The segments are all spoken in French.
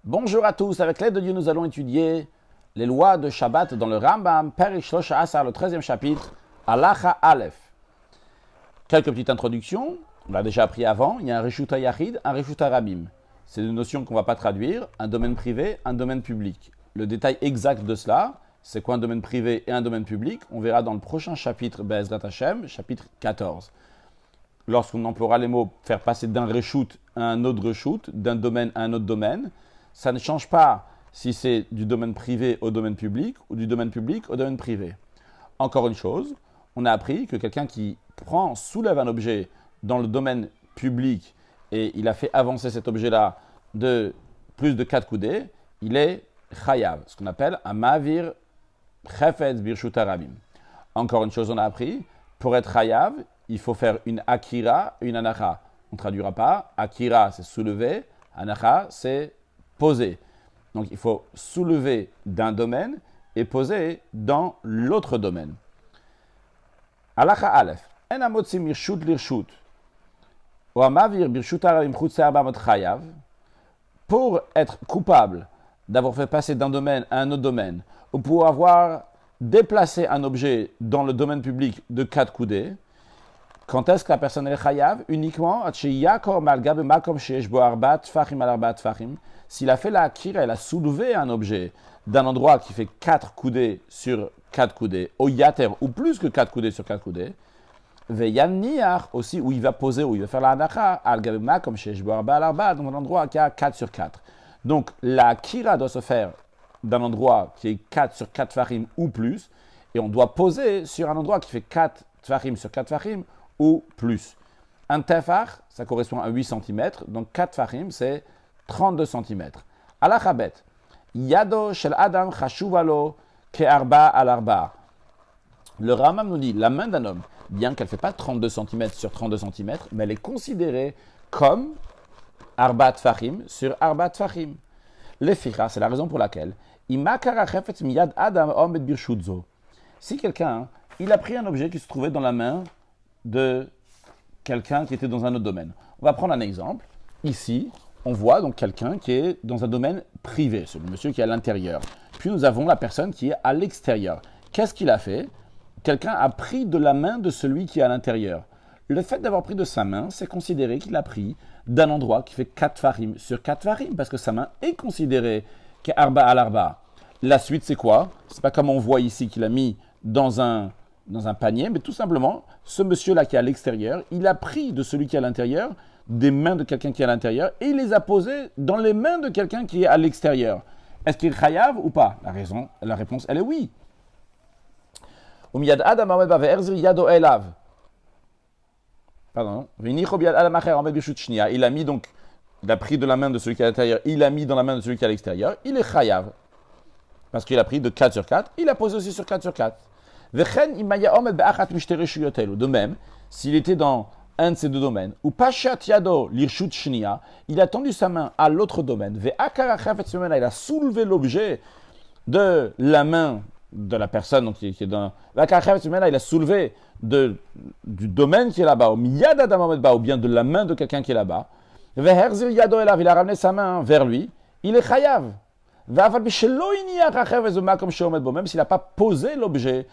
Bonjour à tous, avec l'aide de Dieu, nous allons étudier les lois de Shabbat dans le Rambam, Perek Shlosha Asar, le 13e chapitre, Halacha Aleph. Quelques petites introductions, on l'a déjà appris avant, il y a un Reshuta Yachid, un Reshuta Rabim. C'est des notions qu'on ne va pas traduire, un domaine privé, un domaine public. Le détail exact de cela, c'est quoi un domaine privé et un domaine public, on verra dans le prochain chapitre, Be'ezrat Hashem, chapitre 14. Lorsqu'on emploiera les mots faire passer d'un reshut à un autre reshut, d'un domaine à un autre domaine, ça ne change pas si c'est du domaine privé au domaine public ou du domaine public au domaine privé. Encore une chose, on a appris que quelqu'un qui soulève un objet dans le domaine public et il a fait avancer cet objet-là de plus de 4 coudées, il est chayav, ce qu'on appelle un mavir chefetz birshut harabim. Encore une chose, on a appris, pour être chayav, il faut faire une akira et une anacha. On ne traduira pas. Akira, c'est soulever. Anacha, c'est poser. Donc, il faut soulever d'un domaine et poser dans l'autre domaine. Halacha Aleph. En amotzi mirshut lirshut. Ou amavir birshut harabim chutz arbamot chayav. Pour être coupable d'avoir fait passer d'un domaine à un autre domaine, ou pour avoir déplacé un objet dans le domaine public de 4 coudées, quand est-ce que la personne est chayav? Uniquement s'il a fait la akira, il a soulevé un objet d'un endroit qui fait 4 coudées sur 4 coudées, au yater, ou plus que 4 coudées sur 4 coudées, aussi où il va poser, où il va faire la anacha, dans un endroit qui a 4 sur 4. Donc la akira doit se faire d'un endroit qui est 4 sur 4 farim ou plus, et on doit poser sur un endroit qui fait 4 farim sur 4 farim ou plus. Un tefar, ça correspond à 8 cm, donc 4 farim, c'est 32 cm. Alachabet, yado shel adam chashuvalo ke'arba al arba. Le Rambam nous dit, la main d'un homme, bien qu'elle ne fait pas 32 cm sur 32 cm, mais elle est considérée comme arba tfachim sur arba tfachim. Le ficha, c'est la raison pour laquelle, imakara chefetz miyad adam omed birshutzo. Si quelqu'un, il a pris un objet qui se trouvait dans la main de quelqu'un qui était dans un autre domaine. On va prendre un exemple. Ici, on voit donc quelqu'un qui est dans un domaine privé, c'est le monsieur qui est à l'intérieur. Puis nous avons la personne qui est à l'extérieur. Qu'est-ce qu'il a fait? Quelqu'un a pris de la main de celui qui est à l'intérieur. Le fait d'avoir pris de sa main, c'est considéré qu'il a pris d'un endroit qui fait 4 farim sur 4 farim, parce que sa main est considérée qu'arba al arba. La suite, c'est quoi? C'est pas comme on voit ici qu'il a mis dans un panier, mais tout simplement, ce monsieur-là qui est à l'extérieur, il a pris de celui qui est à l'intérieur, des mains de quelqu'un qui est à l'intérieur, et il les a posées dans les mains de quelqu'un qui est à l'extérieur. Est-ce qu'il est chayav ou pas? La réponse, elle est oui. Pardon. Il a pris de la main de celui qui est à l'intérieur, il a mis dans la main de celui qui est à l'extérieur, il est chayav. Parce qu'il a pris de 4 sur 4, il a posé aussi sur 4 sur 4. De même, s'il était dans un de ces deux domaines, ou Pashat Yado l'irshut shnia, il a tendu sa main à l'autre domaine, il a soulevé l'objet de la main de la personne donc, qui est dans. Il a soulevé du domaine qui est là-bas, ou bien de la main de quelqu'un qui est là-bas. Il a ramené sa main vers lui, il est chayav. Même s'il n'a pas posé l'objet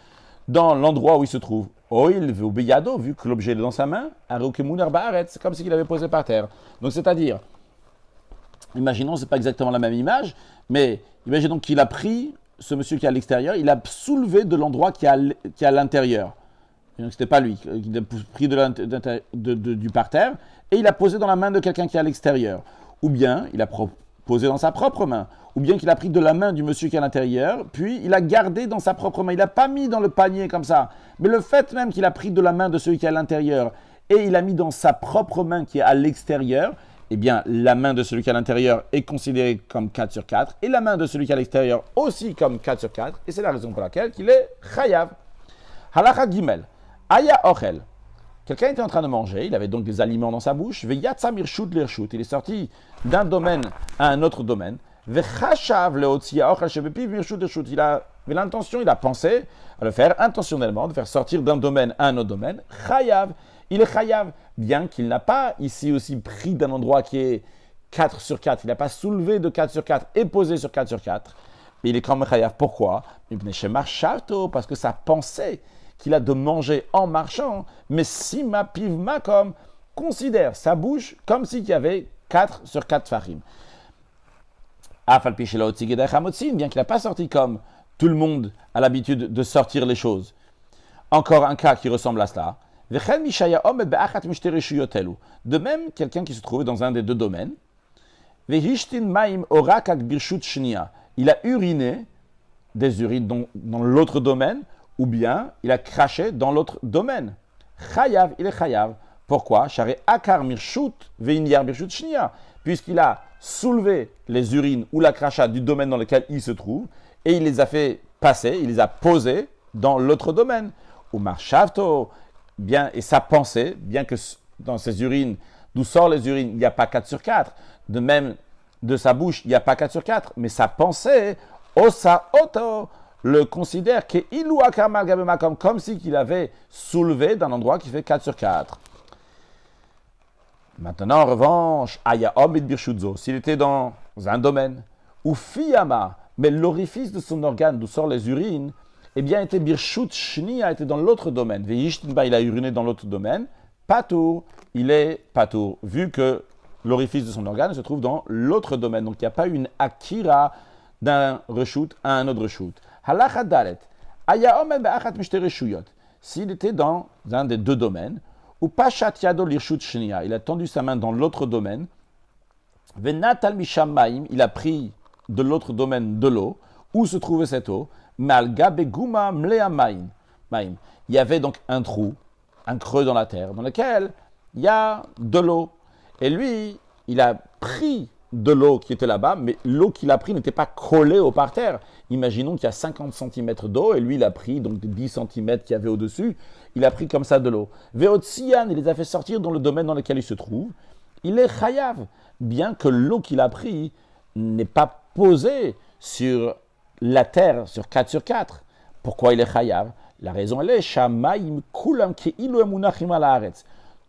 dans l'endroit où il se trouve. Vu que l'objet est dans sa main, c'est comme s'il avait posé par terre. Donc c'est-à-dire, imaginons, ce n'est pas exactement la même image, mais imaginons qu'il a pris ce monsieur qui est à l'extérieur, il a soulevé de l'endroit qui est à l'intérieur. Donc ce n'était pas lui, il a pris du parterre et il a posé dans la main de quelqu'un qui est à l'extérieur. Ou bien il a posé dans sa propre main. Ou bien qu'il a pris de la main du monsieur qui est à l'intérieur, puis il a gardé dans sa propre main. Il n'a pas mis dans le panier comme ça. Mais le fait même qu'il a pris de la main de celui qui est à l'intérieur et il a mis dans sa propre main qui est à l'extérieur, eh bien, la main de celui qui est à l'intérieur est considérée comme 4 sur 4 et la main de celui qui est à l'extérieur aussi comme 4 sur 4. Et c'est la raison pour laquelle il est chayav. Halacha Gimel. Aya ochel. Quelqu'un était en train de manger, il avait donc des aliments dans sa bouche. Veyatsa mirshut lirshut. Il est sorti d'un domaine à un autre domaine. Il avait l'intention, il a pensé à le faire intentionnellement, de faire sortir d'un domaine à un autre domaine. Chayav, il est chayav, bien qu'il n'a pas ici aussi pris d'un endroit qui est 4 sur 4, il n'a pas soulevé de 4 sur 4 et posé sur 4 sur 4, mais il est quand même chayav. Pourquoi? Parce que sa pensée qu'il a de manger en marchant, mais si ma piv makom considère sa bouche comme s'il y avait 4 sur 4 farim. Bien qu'il n'a pas sorti comme tout le monde a l'habitude de sortir les choses. Encore un cas qui ressemble à cela. De même, quelqu'un qui se trouvait dans un des deux domaines, il a uriné des urines dans l'autre domaine, ou bien il a craché dans l'autre domaine. Chayav, il est chayav. Pourquoi? Puisqu'il a soulevé les urines ou la crachat du domaine dans lequel il se trouve, et il les a fait passer, il les a posés dans l'autre domaine. Ou marshavto, bien, et sa pensée, bien que dans ses urines, d'où sortent les urines, il n'y a pas 4 sur 4. De même, de sa bouche, il n'y a pas 4 sur 4. Mais sa pensée, osa oto, le considère comme si qu'il avait soulevé d'un endroit qui fait 4 sur 4. Maintenant, en revanche, Ayaom et Birshudzo, s'il était dans un domaine, ou Fiyama, mais l'orifice de son organe d'où sortent les urines, eh bien, était Birshut Shnia, était dans l'autre domaine. Veishtinba, il a uriné dans l'autre domaine. Patour, il est patour, vu que l'orifice de son organe se trouve dans l'autre domaine. Donc, il n'y a pas une akira d'un reshut à un autre reshut. Halacha dalet, Ayaom et Be'achat Mishte Reshuyot, s'il était dans un des deux domaines, ou Pashat Yado Lirshut Shnia, il a tendu sa main dans l'autre domaine, Venatal Mishamaim, il a pris de l'autre domaine de l'eau, où se trouvait cette eau, Malga Beguma Mlea Maim. Il y avait donc un trou, un creux dans la terre, dans lequel il y a de l'eau. Et lui, il a pris de l'eau qui était là-bas, mais l'eau qu'il a pris n'était pas collée au parterre. Imaginons qu'il y a 50 cm d'eau, et lui, il a pris donc 10 cm qu'il y avait au-dessus. Il a pris comme ça de l'eau. Veotsian, il les a fait sortir dans le domaine dans lequel il se trouve. Il est chayav, bien que l'eau qu'il a pris n'est pas posée sur la terre, sur 4 sur 4. Pourquoi il est chayav? La raison, elle est Shamaim kulam keilu emunachim al haaretz.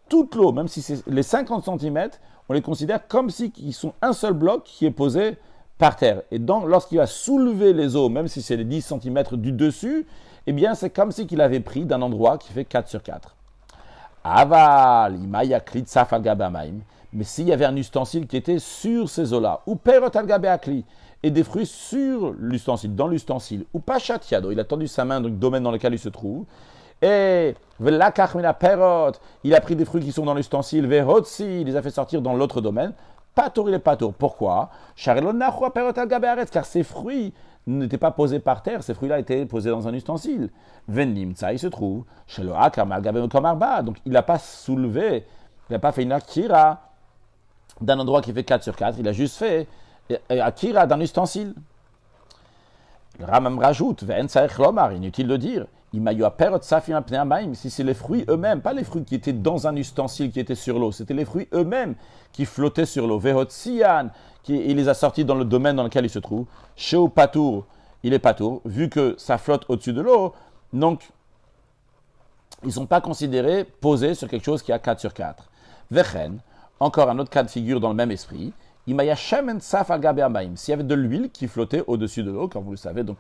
Toute l'eau, même si c'est les 50 cm, on les considère comme si ils sont un seul bloc qui est posé par terre. Et donc, lorsqu'il va soulever les eaux, même si c'est les 10 cm du dessus, eh bien, c'est comme si qu'il avait pris d'un endroit qui fait 4 sur 4. Aval, imaya kli tsaf al gabe amaim. Mais s'il y avait un ustensile qui était sur ces eaux-là, ou perot al gabe akli, et des fruits sur l'ustensile, dans l'ustensile, ou pachat yado, il a tendu sa main dans le domaine dans lequel il se trouve, et velakach mina perot, il a pris des fruits qui sont dans l'ustensile, verotsi, il les a fait sortir dans l'autre domaine, patour, il est patour. Pourquoi? Car ces fruits n'étaient pas posés par terre, ces fruits-là étaient posés dans un ustensile. Venimtsa, il se trouve, donc il n'a pas soulevé, il n'a pas fait une akira d'un endroit qui fait 4 sur 4, il a juste fait akira d'un ustensile. Le Ramam rajoute, inutile de dire, si c'est les fruits eux-mêmes, pas les fruits qui étaient dans un ustensile qui était sur l'eau, c'était les fruits eux-mêmes qui flottaient sur l'eau. Vehotsian, il les a sortis dans le domaine dans lequel il se trouve. Sheu patour, il est patour, vu que ça flotte au-dessus de l'eau, donc ils ne sont pas considérés posés sur quelque chose qui a 4 sur 4. Vechen, encore un autre cas de figure dans le même esprit. S'il y avait de l'huile qui flottait au-dessus de l'eau, comme vous le savez, donc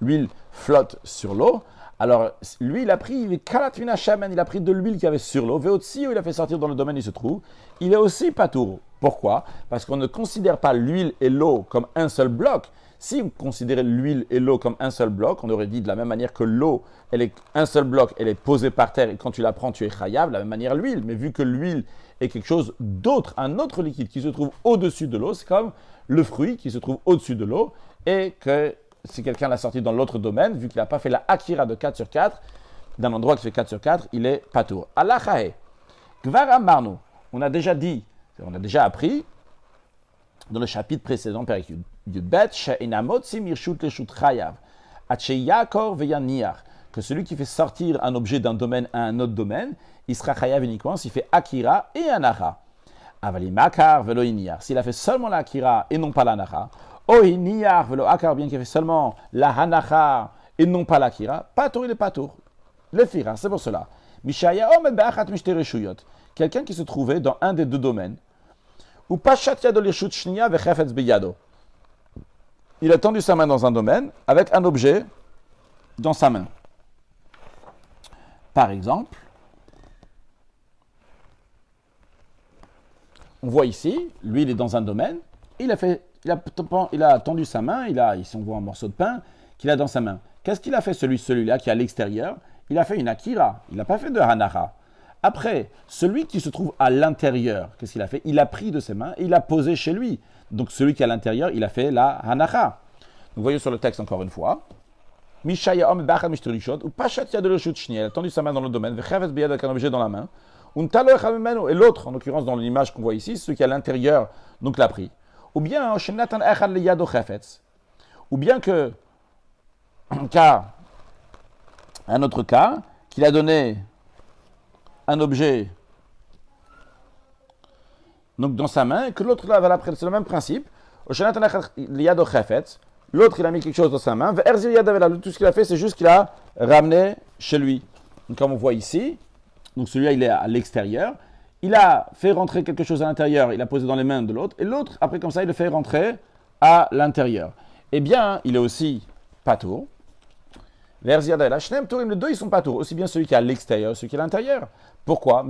l'huile flotte sur l'eau, alors lui il a pris de l'huile qu'il y avait sur l'eau, Veotsi, où il a fait sortir dans le domaine où il se trouve, il est aussi patour. Pourquoi? Parce qu'on ne considère pas l'huile et l'eau comme un seul bloc. Si on considérait l'huile et l'eau comme un seul bloc, on aurait dit de la même manière que l'eau, elle est un seul bloc, elle est posée par terre et quand tu la prends, tu es chayav, de la même manière l'huile. Mais vu que l'huile est quelque chose d'autre, un autre liquide qui se trouve au-dessus de l'eau, c'est comme le fruit qui se trouve au-dessus de l'eau et que si quelqu'un l'a sorti dans l'autre domaine, vu qu'il n'a pas fait la akira de 4 sur 4, d'un endroit qui fait 4 sur 4, il est patour. Allah chahe. Gvar amarnu. On a déjà appris dans le chapitre précédent, Perek Yudbet, she'enamotzi mirshut leshut chayav, atcheyakor veyaniach, que celui qui fait sortir un objet d'un domaine à un autre domaine, il sera chayav uniquement s'il fait akira et anacha. Avalimakar velo iniach. S'il a fait seulement la akira et non pas l'anacha, oiniach velo akar, bien qu'il a fait seulement la hanacha et non pas l'akira, patour il est patour. Le fira, c'est pour cela. Mishaya omed be'achat mishte reshuyot. Quelqu'un qui se trouvait dans un des deux domaines, Ou Pashat Yado Lirshut Shniya Vechefetz Beyado. Il a tendu sa main dans un domaine avec un objet dans sa main. Par exemple, on voit ici, lui il est dans un domaine, il a tendu sa main, ici on voit un morceau de pain qu'il a dans sa main. Qu'est-ce qu'il a fait celui-là qui est à l'extérieur? Il a fait une akira, il n'a pas fait de hanacha. Après, celui qui se trouve à l'intérieur, qu'est-ce qu'il a fait? Il a pris de ses mains et il a posé chez lui. Donc celui qui est à l'intérieur, il a fait la hanacha. Vous voyez sur le texte encore une fois. Mishaya Om Bachad Mishterishot, ou Pashat Yad le Shut Shniel, tendu sa main dans le domaine, Vechevet Beyad avec un objet dans la main, et l'autre, en l'occurrence dans l'image qu'on voit ici, celui qui est à l'intérieur, donc l'a pris. Ou bien, Shenatan Echad le Yado Chefetz, ou bien que, un autre cas, qu'il a donné un objet donc dans sa main, et que l'autre là va l'après. C'est le même principe. L'autre il a mis quelque chose dans sa main. Tout ce qu'il a fait, c'est juste qu'il a ramené chez lui. Donc, comme on voit ici, donc celui-là il est à l'extérieur. Il a fait rentrer quelque chose à l'intérieur, il a posé dans les mains de l'autre, et l'autre, après comme ça, il le fait rentrer à l'intérieur. Eh bien, il est aussi patour. Les deux, ils sont patour, aussi bien celui qui est à l'extérieur, celui qui est à l'intérieur. Pourquoi?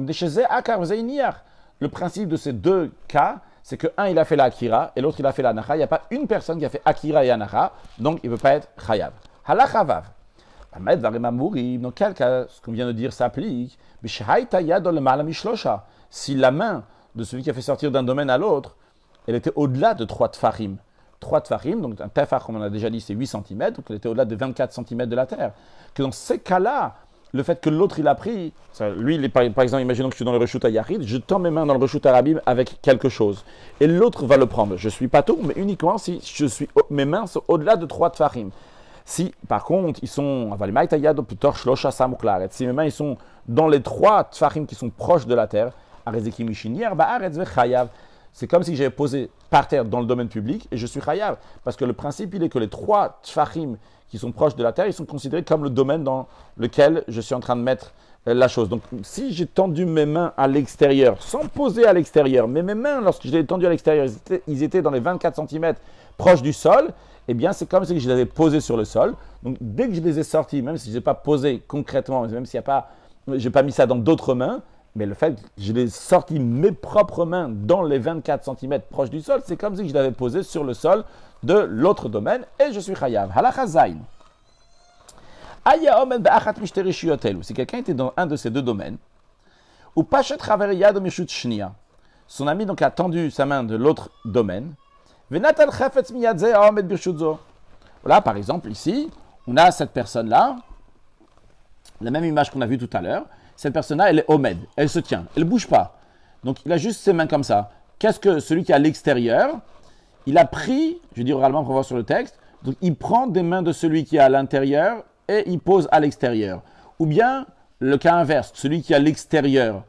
Le principe de ces deux cas, c'est que un, il a fait la akira, et l'autre, il a fait la anacha. Il n'y a pas une personne qui a fait akira et anacha, donc il ne peut pas être chayav. Halacha vav. Dans quel cas, ce qu'on vient de dire s'applique, si la main de celui qui a fait sortir d'un domaine à l'autre, elle était au-delà de 3 tfachim. 3 tfachim, donc un tefach, comme on a déjà dit, c'est 8 cm, donc elle était au-delà de 24 cm de la terre. Que dans ces cas-là, le fait que l'autre il a pris, lui, il est, par exemple, imaginons que je suis dans le reshut à Yahid, je tends mes mains dans le reshut arabim avec quelque chose, et l'autre va le prendre. Je suis pas tout, mais uniquement si mes mains sont au-delà de 3 tfachim. Si, par contre, ils sont, si mes mains ils sont dans les 3 tfachim qui sont proches de la terre, c'est comme si j'avais posé par terre dans le domaine public et je suis chayav. Parce que le principe, il est que les 3 tfachim qui sont proches de la terre, ils sont considérés comme le domaine dans lequel je suis en train de mettre la chose. Donc, si j'ai tendu mes mains à l'extérieur, sans poser à l'extérieur, mais mes mains, lorsque je les ai tendues à l'extérieur, ils étaient dans les 24 cm proches du sol, eh bien, c'est comme si je les avais posés sur le sol. Donc, dès que je les ai sortis, même si je ne les ai pas posés concrètement, même s'il n'y a pas, je n'ai pas mis ça dans d'autres mains, mais le fait que je l'ai sorti mes propres mains dans les 24 cm proches du sol, c'est comme si je l'avais posé sur le sol de l'autre domaine et je suis chayav. Halacha zayin. Aya omen be'achat mishteri shiyotelu. Si quelqu'un était dans un de ces deux domaines, ou pachet chaveri yad mishut shniya. Son ami donc a tendu sa main de l'autre domaine. Venatal chafetz miyad ze aomed birshut zo. Voilà, par exemple, ici, on a cette personne-là, la même image qu'on a vue tout à l'heure. Cette personne-là, elle est omed, elle se tient, elle ne bouge pas. Donc, il a juste ses mains comme ça. Qu'est-ce que celui qui est à l'extérieur, il a pris, je dis oralement pour voir sur le texte, donc il prend des mains de celui qui est à l'intérieur et il pose à l'extérieur. Ou bien, le cas inverse, celui qui est à l'extérieur,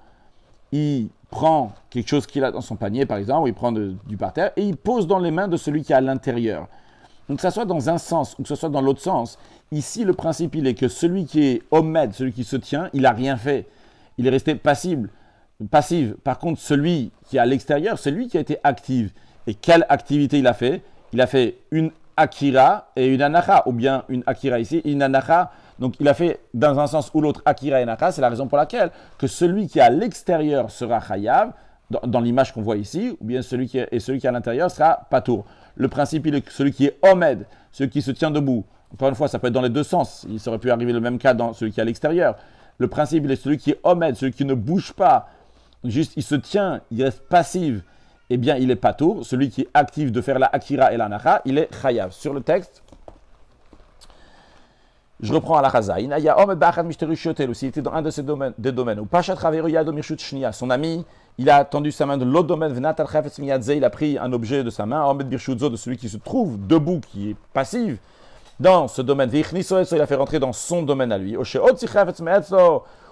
il prend quelque chose qu'il a dans son panier, par exemple, ou il prend du parterre, et il pose dans les mains de celui qui est à l'intérieur. Donc, que ce soit dans un sens ou que ce soit dans l'autre sens, ici, le principe, il est que celui qui est omed, celui qui se tient, il n'a rien fait. Il est resté passif. Par contre, celui qui est à l'extérieur, c'est lui qui a été actif. Et quelle activité il a fait? Il a fait une akira et une anacha, ou bien une akira ici, une anacha. Donc, il a fait dans un sens ou l'autre akira et anacha. C'est la raison pour laquelle que celui qui est à l'extérieur sera chayav, dans l'image qu'on voit ici, ou bien celui qui est à l'intérieur sera patour. Le principe, il est que celui qui est omed, celui qui se tient debout, encore une fois, ça peut être dans les deux sens. Il aurait pu arriver le même cas dans celui qui est à l'extérieur. Le principe, il est celui qui est omed, celui qui ne bouge pas, juste il se tient, il reste passif, eh bien, il est patour. Celui qui est actif de faire la akira et la nacha, il est chayav. Sur le texte, je reprends à la chazaïn. Aya omed ba'achad mishteri shiotel, s'il était dans un de ces domaines, ou pashat chaveru yado mirshut shniya, son ami, il a tendu sa main de l'autre domaine, venatal chafetz miyadze, il a pris un objet de sa main, omed birshutzo, de celui qui se trouve debout, qui est passif, dans ce domaine, il a fait rentrer dans son domaine à lui, ou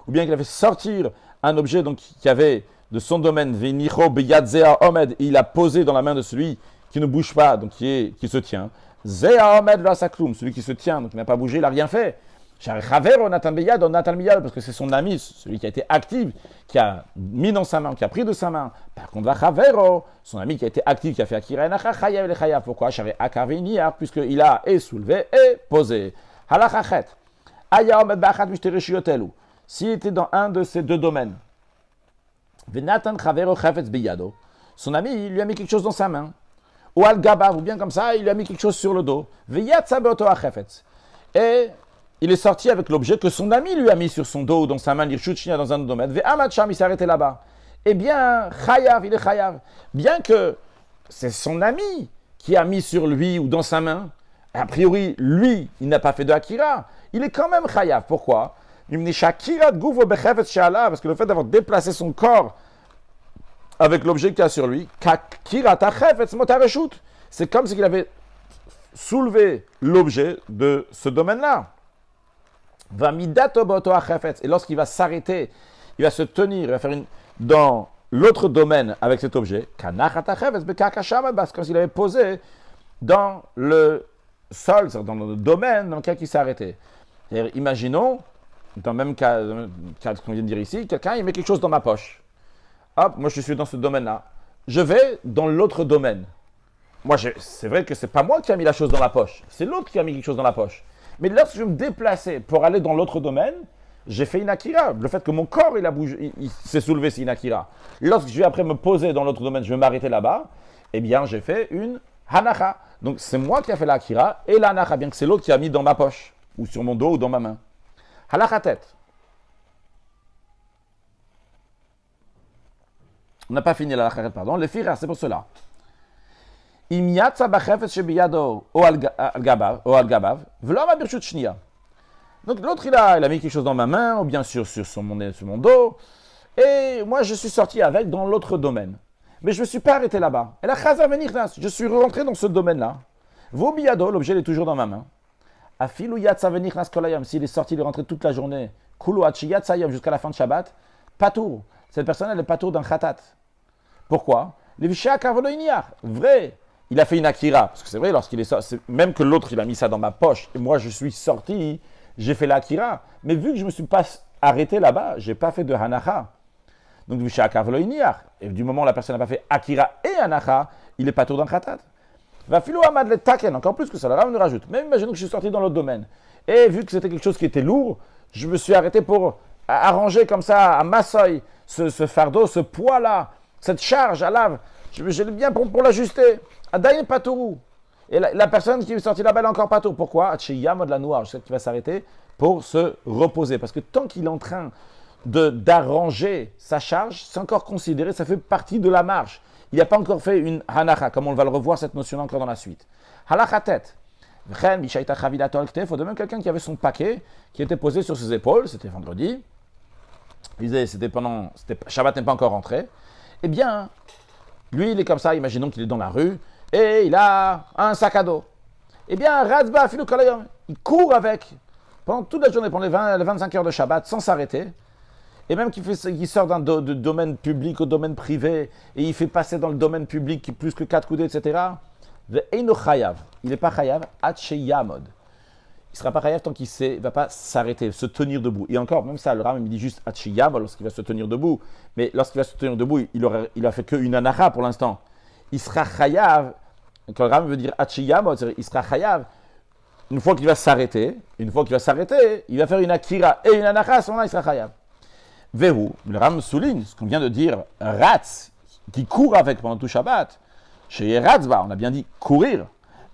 bien qu'il a fait sortir un objet donc, qui avait de son domaine, il a posé dans la main de celui qui ne bouge pas, donc qui se tient. Celui qui se tient, donc il n'a pas bougé, il n'a rien fait. Parce que c'est son ami, celui qui a été actif, qui a mis dans sa main, qui a pris de sa main. Par contre, son ami qui a été actif, qui a fait Akira Enacha, Chayav le Chayav. Pourquoi? Puisqu'il a et soulevé et posé. Halachachet. S'il était dans un de ces deux domaines, son ami lui a mis quelque chose dans sa main, ou al gabav, ou bien comme ça, il lui a mis quelque chose sur le dos, et il est sorti avec l'objet que son ami lui a mis sur son dos ou dans sa main, dans un autre domaine, il s'est arrêté là-bas. Eh bien, chayav, il est chayav. Bien que c'est son ami qui a mis sur lui ou dans sa main, a priori, lui, il n'a pas fait de akira, il est quand même chayav. Pourquoi? Parce que le fait d'avoir déplacé son corps avec l'objet qu'il y a sur lui, c'est comme s'il avait soulevé l'objet de ce domaine-là. Et lorsqu'il va s'arrêter, il va se tenir, il va faire dans l'autre domaine avec cet objet, parce qu'il avait posé dans le sol, dans le domaine dans lequel il s'est arrêté. Imaginons, dans le même cas qu'on vient de dire ici, quelqu'un il met quelque chose dans ma poche. Hop, moi je suis dans ce domaine-là. Je vais dans l'autre domaine. Moi, c'est vrai que c'est pas moi qui a mis la chose dans la poche, c'est l'autre qui a mis quelque chose dans la poche. Mais lorsque je me déplaçais pour aller dans l'autre domaine, j'ai fait une akira. Le fait que mon corps il a bougé, il s'est soulevé, c'est une akira. Lorsque je vais après me poser dans l'autre domaine, je vais m'arrêter là-bas, eh bien j'ai fait une hanacha. Donc c'est moi qui a fait l'akira et la hanacha, bien que c'est l'autre qui a mis dans ma poche, ou sur mon dos, ou dans ma main. Halacha tête. On n'a pas fini la halacha, pardon. Le firas, c'est pour cela. Donc l'autre il a mis quelque chose dans ma main ou bien sur mon dos et moi je suis sorti avec dans l'autre domaine, mais je ne me suis pas arrêté là-bas. Et la chaza venichnas, je suis rentré dans ce domaine-là. Vobiyado, l'objet est toujours dans ma main. Afilu yatsa venichnas kolayam, s'il est sorti, il est rentré toute la journée. Kulu achi yatsayam jusqu'à la fin de Shabbat. Patour, cette personne elle est patour d'un khatat. Pourquoi? Vrai. Il a fait une akira, parce que c'est vrai, lorsqu'il est sorti, même que l'autre il a mis ça dans ma poche, et moi je suis sorti, j'ai fait l'akira. Mais vu que je ne me suis pas arrêté là-bas, je n'ai pas fait de hanacha. Donc, et du moment où la personne n'a pas fait akira et hanacha, il est pas tour d'un khatat. Va filo amad le taken, encore plus que ça, le Rav nous rajoute. Même imaginons que je suis sorti dans l'autre domaine, et vu que c'était quelque chose qui était lourd, je me suis arrêté pour arranger comme ça, à massoy, ce fardeau, ce poids-là, cette charge à lave, je l'ai bien pour l'ajuster. Adayin patourou. Et la personne qui est sortie là-bas, elle est encore patour. Pourquoi? Atcheyam de la noire, je sais qu'il va s'arrêter pour se reposer. Parce que tant qu'il est en train d'arranger sa charge, c'est encore considéré, ça fait partie de la marche. Il n'a pas encore fait une hanacha, comme on va le revoir cette notion encore dans la suite. Halacha tête. De même quelqu'un qui avait son paquet, qui était posé sur ses épaules, c'était vendredi. Il disait, Shabbat n'est pas encore rentré. Eh bien, lui, il est comme ça, imaginons qu'il est dans la rue, et il a un sac à dos. Eh bien, Razba, il court avec, pendant toute la journée, pendant les 25 heures de Shabbat, sans s'arrêter. Et même qu'il sort d'un domaine public au domaine privé, et il fait passer dans le domaine public plus que 4 coudées, etc. Il n'est pas chayav, yamod. Il ne sera pas chayav tant qu'il ne va pas s'arrêter, se tenir debout. Et encore, même ça, le Ram, il dit juste yamod lorsqu'il va se tenir debout. Mais lorsqu'il va se tenir debout, il a fait qu'une anacha pour l'instant. Il sera chayav, quand le Ram veut dire yamod, il sera chayav. Une fois qu'il va s'arrêter, il va faire une akira et une anacha, à ce moment-là, il sera chayav. Vehu, le Ram souligne ce qu'on vient de dire, Ratz, qui court avec pendant tout Shabbat. Chez Ratzba, on a bien dit courir.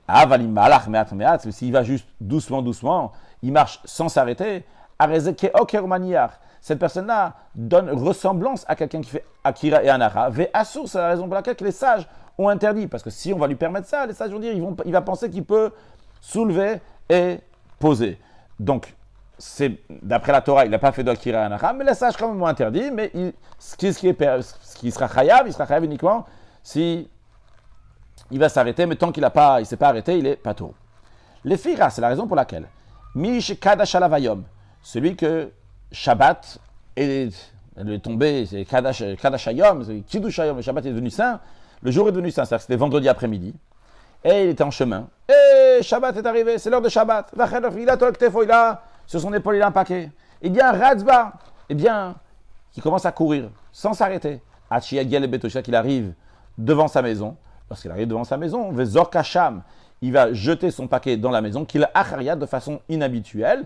Avalim malach meat meat, mais s'il va juste doucement, il marche sans s'arrêter. Arezeke oker maniach. Cette personne-là donne ressemblance à quelqu'un qui fait Akira et Anacha. Ve assur, c'est la raison pour laquelle les sages ont interdit. Parce que si on va lui permettre ça, les sages vont dire, il va penser qu'il peut soulever et poser. Donc, d'après la Torah, il n'a pas fait d'Akira et Anacha, mais les sages quand même ont interdit. Mais ce qui sera chayav, il sera chayav uniquement si il va s'arrêter, mais tant qu'il ne s'est pas arrêté, il est patour. Les firas, c'est la raison pour laquelle Mish Kadash Alavayom, celui que Shabbat est tombé, c'est Kadash Hayom, c'est Kiddush Hayom, le Shabbat est devenu saint, le jour est devenu saint, c'est-à-dire que c'était vendredi après-midi, et il était en chemin, et Shabbat est arrivé, c'est l'heure de Shabbat, il a sur son épaule il a un paquet. Eh bien, Ratzba, eh bien, il commence à courir sans s'arrêter. Hachiagiel et Betosha qu'il arrive devant sa maison. Lorsqu'il arrive devant sa maison, Vezor Kacham, il va jeter son paquet dans la maison, qu'il acharia de façon inhabituelle.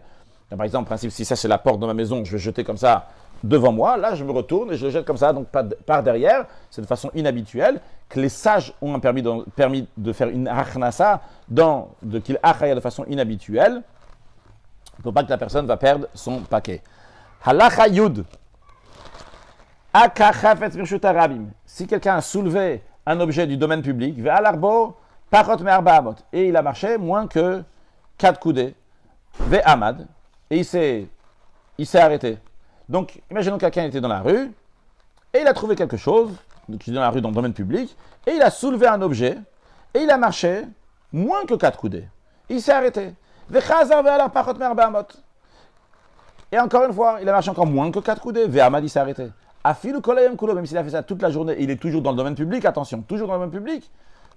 Par exemple, principe, si ça c'est la porte de ma maison, je vais jeter comme ça devant moi. Là, je me retourne et je le jette comme ça, donc par derrière. C'est de façon inhabituelle que les sages ont permis de faire une achnasa, qu'il acharia de façon inhabituelle, pour pas que la personne va perdre son paquet. Halacha Yud. Si quelqu'un a soulevé un objet du domaine public, et il a marché moins que 4 coudées, et il s'est arrêté. Donc, imaginons que quelqu'un était dans la rue, et il a trouvé quelque chose, qui est dans la rue, dans le domaine public, et il a soulevé un objet, et il a marché moins que 4 coudées. Il s'est arrêté. Et encore une fois, il a marché encore moins que 4 coudées, il s'est arrêté. Même s'il a fait ça toute la journée, il est toujours dans le domaine public, attention, toujours dans le domaine public.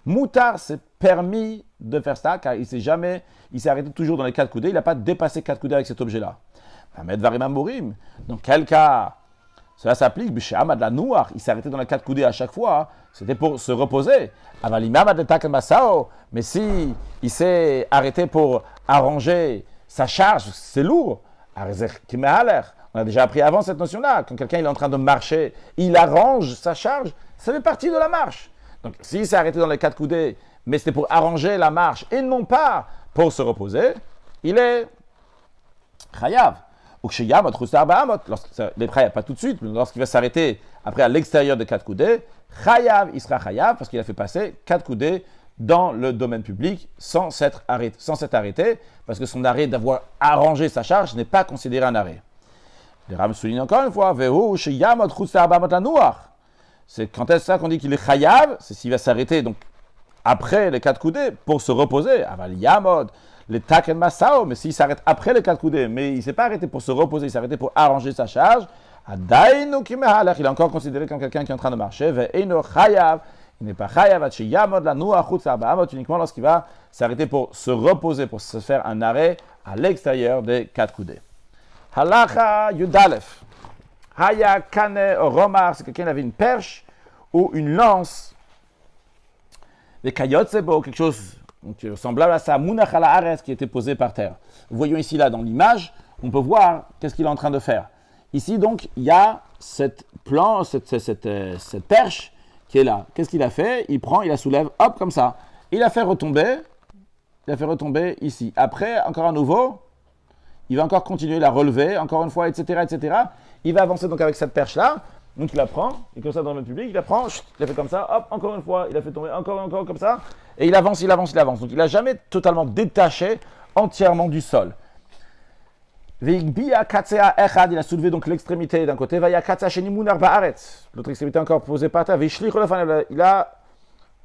Moutar, c'est permis de faire ça, car il s'est arrêté toujours dans les 4 coudées, il n'a pas dépassé 4 coudées avec cet objet-là. Dans quel cas, cela s'applique, il s'est arrêté dans les 4 coudées à chaque fois, c'était pour se reposer. Mais si il s'est arrêté pour arranger sa charge, c'est lourd. On a déjà appris avant cette notion-là. Quand quelqu'un est en train de marcher, il arrange sa charge, ça fait partie de la marche. Donc, s'il s'est arrêté dans les 4 coudées, mais c'était pour arranger la marche et non pas pour se reposer, il est chayav. Ou ksheyamot, les chayav, pas tout de suite, mais lorsqu'il va s'arrêter après à l'extérieur des 4 coudées, chayav, il sera chayav parce qu'il a fait passer 4 coudées dans le domaine public sans s'être arrêté, parce que son arrêt d'avoir arrangé sa charge n'est pas considéré un arrêt. Le Ram souligne encore une fois, c'est quand est-ce ça qu'on dit qu'il est chayav, c'est s'il va s'arrêter donc après les 4 coudées pour se reposer. Aval yamod, les taken masao, mais s'il s'arrête après les 4 coudées, mais il ne s'est pas arrêté pour se reposer, il s'est arrêté pour arranger sa charge, adainu kimehalach, il est encore considéré comme quelqu'un qui est en train de marcher, ve'eino chayav, il n'est pas chayav, yamod la nuach chutz arba'amot, uniquement lorsqu'il va s'arrêter pour se reposer, pour se faire un arrêt à l'extérieur des 4 coudées. Halacha Yudalef. Haya Kane Romar, c'est quelqu'un qui avait une perche ou une lance. Les Kayotsebo, quelque chose qui ressemblable à ça, Munach ala Ares, qui était posé par terre. Voyons ici, là, dans l'image, on peut voir qu'est-ce qu'il est en train de faire. Ici, donc, il y a cette perche qui est là. Qu'est-ce qu'il a fait? Il la soulève, hop, comme ça. Il la fait retomber ici. Après, encore à nouveau, il va encore continuer, la relever, encore une fois, etc., etc. Il va avancer donc avec cette perche-là. Donc il la prend, et comme ça dans le public, il la prend, il la fait comme ça, hop, encore une fois, il la fait tomber, encore comme ça. Et il avance. Donc il n'a jamais totalement détaché entièrement du sol. Il a soulevé donc l'extrémité d'un côté, l'autre extrémité encore posée par terre. Il a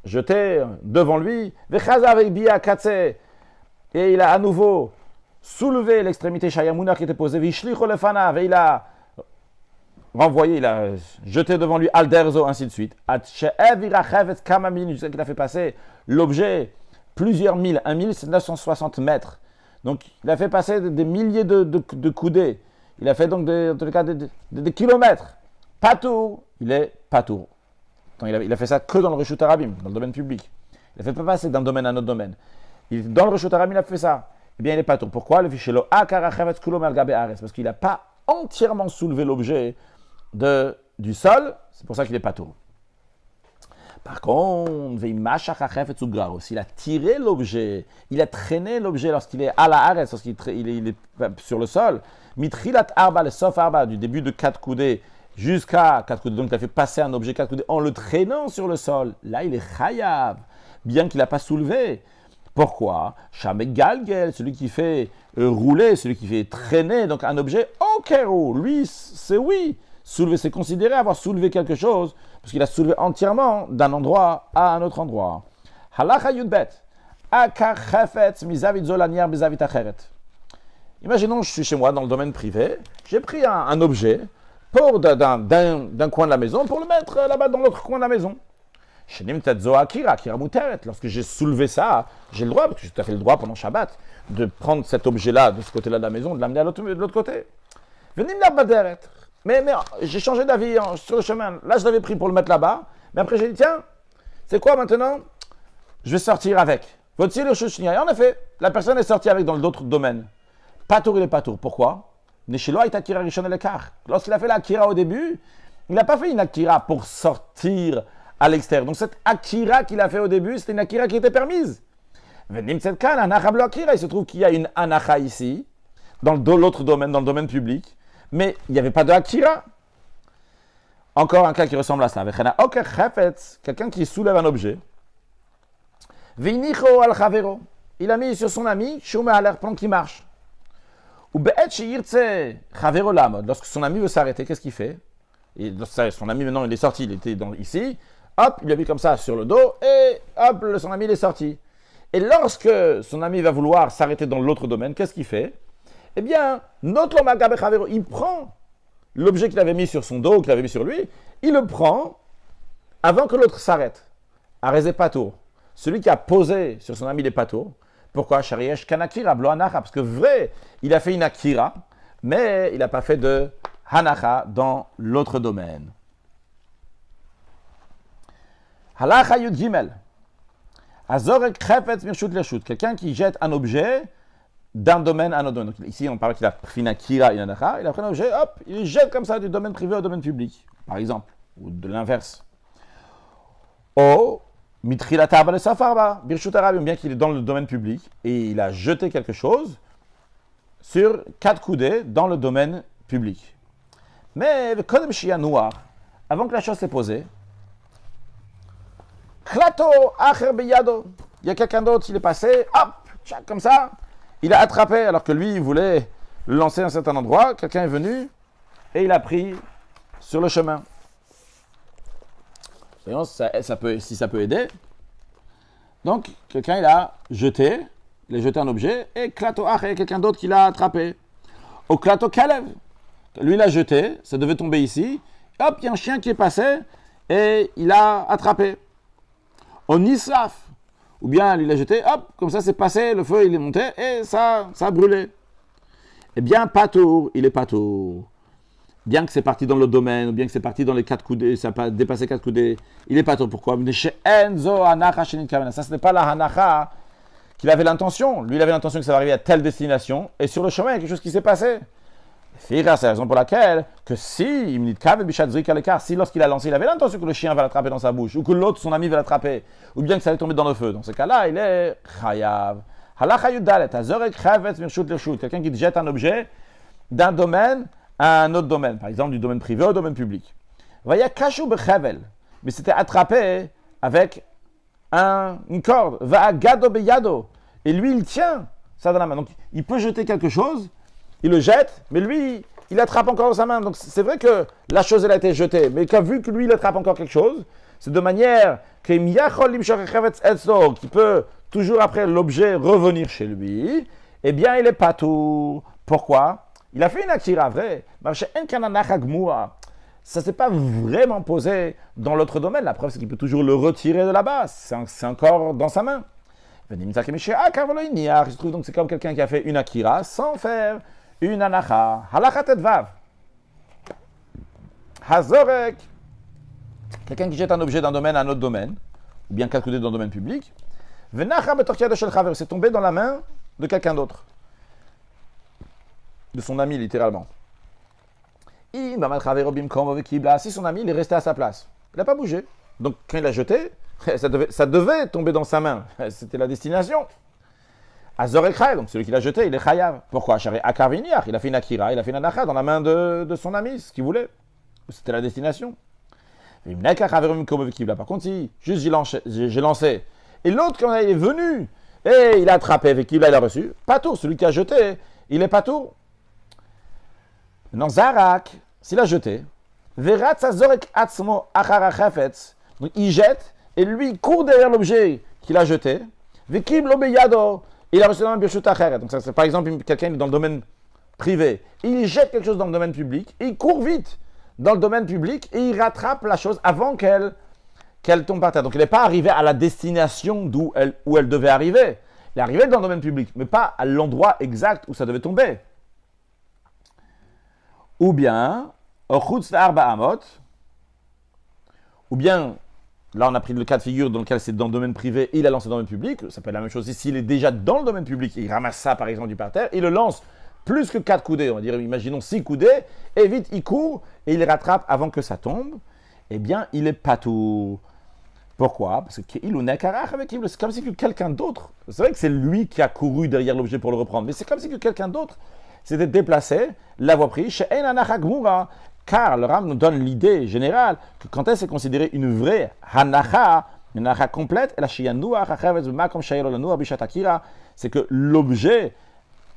jeté devant lui, et il a à nouveau soulevé l'extrémité Shayamuna qui était posée, et il a renvoyé, il a jeté devant lui Alderzo, ainsi de suite. Jusqu'à qu'il a fait passer l'objet plusieurs milles. 1 mille, c'est 960 mètres. Donc, il a fait passer des milliers de coudées. Il a fait donc des kilomètres. Patour, il est patour. Il a fait ça que dans le Reshut Harabim, dans le domaine public. Il a fait pas passer d'un domaine à un autre domaine. Dans le Reshut Harabim, il a fait ça. Eh bien, il est patour. Pourquoi? Parce qu'il n'a pas entièrement soulevé l'objet du sol. C'est pour ça qu'il est patour. Par contre, s'il a tiré l'objet, il a traîné l'objet lorsqu'il est à la arrêt, lorsqu'il est sur le sol, mitrilat arba, le sof arba, du début de 4 coudées jusqu'à 4 coudées, donc il a fait passer un objet 4 coudées en le traînant sur le sol, là il est chayav, bien qu'il n'a pas soulevé. Pourquoi? Shamek galgel, celui qui fait rouler, celui qui fait traîner, donc un objet, okero, lui, c'est oui. Soulever, c'est considéré avoir soulevé quelque chose, parce qu'il a soulevé entièrement d'un endroit à un autre endroit. Halacha yudbet. Akar chafetz mizavit zolanier bizavit acheret. Imaginons, je suis chez moi dans le domaine privé, j'ai pris un objet d'un coin de la maison pour le mettre là-bas dans l'autre coin de la maison. Lorsque j'ai soulevé ça, j'ai le droit, parce que j'ai tout à fait le droit pendant Shabbat, de prendre cet objet-là de ce côté-là de la maison, de l'amener de l'autre côté. Mais j'ai changé d'avis sur le chemin. Là, je l'avais pris pour le mettre là-bas. Mais après, j'ai dit, tiens, c'est quoi maintenant? Je vais sortir avec. En effet, la personne est sortie avec dans d'autres domaines. Patour, il est patour. Pourquoi? Lorsqu'il a fait l'akira au début, il n'a pas fait une akira pour sortir à l'extérieur. Donc cette akira qu'il a fait au début, c'était une akira qui était permise. Il se trouve qu'il y a une anacha ici, dans l'autre domaine, dans le domaine public, mais il n'y avait pas de akira. Encore un cas qui ressemble à ça. Quelqu'un qui soulève un objet. Il a mis sur son ami, pendant qu'il marche. Lorsque son ami veut s'arrêter, qu'est-ce qu'il fait? Et son ami maintenant il est sorti, il était ici, hop, il a mis comme ça sur le dos, et hop, son ami il est sorti. Et lorsque son ami va vouloir s'arrêter dans l'autre domaine, qu'est-ce qu'il fait? Eh bien, il prend l'objet qu'il avait mis sur son dos, qu'il avait mis sur lui, il le prend avant que l'autre s'arrête. Arezé patour. Celui qui a posé sur son ami les patours. Pourquoi? Parce que vrai, il a fait une akira, mais il n'a pas fait de hanacha dans l'autre domaine. Halacha yud gimel. Azorek chefetz mirshut leshut. Quelqu'un qui jette un objet d'un domaine à un autre domaine. Donc, ici, on parle qu'il a pris une akira, une hanacha. Il a pris un objet, hop, il jette comme ça du domaine privé au domaine public, par exemple, ou de l'inverse. Mitrilata de safarba, birshut arabi, bien qu'il est dans le domaine public et il a jeté quelque chose sur 4 coudées dans le domaine public. Mais kodem shia noir, avant que la chose s'est posée, klato acher beyado, il y a quelqu'un d'autre, il est passé, hop, tchac, comme ça, il a attrapé alors que lui il voulait le lancer à un certain endroit, quelqu'un est venu et il a pris sur le chemin. Voyons, si ça peut aider. Donc, quelqu'un il a jeté un objet, et klato ach, il y a quelqu'un d'autre qui l'a attrapé. Au klato kalev, lui il a jeté, ça devait tomber ici, hop, il y a un chien qui est passé, et il a attrapé. Au nisraf, ou bien il a jeté, hop, comme ça c'est passé, le feu il est monté, et ça a brûlé. Eh bien, patour, il est patour. Bien que c'est parti dans le domaine, ou bien que c'est parti dans les 4 coudées, ça n'a pas dépassé 4 coudées, il est pas trop. Pourquoi? Ça, ce n'est pas la hanacha qu'il avait l'intention. Lui, il avait l'intention que ça va arriver à telle destination, et sur le chemin, il y a quelque chose qui s'est passé. C'est la raison pour laquelle, que si lorsqu'il a lancé, il avait l'intention que le chien va l'attraper dans sa bouche, ou que l'autre, son ami, va l'attraper, ou bien que ça allait tomber dans le feu. Dans ce cas-là, il est chayav. Quelqu'un qui jette un objet d'un domaine à un autre domaine, par exemple du domaine privé au domaine public. Vaya kashu bechevel, mais c'était attrapé avec une corde. Va gado beyado, et lui il tient ça dans la main. Donc il peut jeter quelque chose, il le jette, mais lui il attrape encore dans sa main. Donc c'est vrai que la chose elle a été jetée, mais vu que lui il attrape encore quelque chose, c'est de manière qu'il peut toujours après l'objet revenir chez lui. Eh bien il est patour. Pourquoi? Il a fait une akira, vrai. Ça ne s'est pas vraiment posé dans l'autre domaine. La preuve, c'est qu'il peut toujours le retirer de là-bas. C'est encore dans sa main. Il se trouve donc c'est comme quelqu'un qui a fait une akira sans faire une anacha. Halachat et vav. Hazorek. Quelqu'un qui jette un objet d'un domaine à un autre domaine, ou bien calculé dans le domaine public. C'est tombé dans la main de quelqu'un d'autre. De son ami, littéralement. Si son ami, il est resté à sa place. Il n'a pas bougé. Donc, quand il l'a jeté, ça devait tomber dans sa main. C'était la destination. Azorek, donc celui qui l'a jeté, il est chayav. Pourquoi? Il a fait une akira, il a fait une anacha dans la main de son ami, ce qu'il voulait. C'était la destination. Par contre, si juste j'ai lancé, et l'autre, quand il est venu, et il a attrapé, avec qui il a reçu, pas tout. Celui qui a jeté, il est pas tout. Maintenant, Zarak, s'il a jeté, donc il jette, et lui, il court derrière l'objet qu'il a jeté, il a reçu dans un birshut acheret. Donc, ça, c'est par exemple quelqu'un dans le domaine privé, il jette quelque chose dans le domaine public, et il court vite dans le domaine public, et il rattrape la chose avant qu'elle qu'elle tombe par terre. Donc, elle n'est pas arrivée à la destination où elle devait arriver. Elle est arrivée dans le domaine public, mais pas à l'endroit exact où ça devait tomber. Ou bien, ou bien, là on a pris le cas de figure dans lequel c'est dans le domaine privé, il a lancé dans le domaine public, ça peut être la même chose ici, s'il est déjà dans le domaine public, il ramasse ça par exemple du parterre, il le lance plus que 4 coudées, on va dire, imaginons 6 coudées, et vite il court et il les rattrape avant que ça tombe, eh bien il est patour. Pourquoi? Parce que c'est comme si que quelqu'un d'autre, c'est vrai que c'est lui qui a couru derrière l'objet pour le reprendre, mais c'est comme si que quelqu'un d'autre s'était déplacé, l'avoir pris, chez Einanacha Gmura, car le Ram nous donne l'idée générale que quand elle s'est considérée une vraie hanacha, une hanacha complète, c'est que l'objet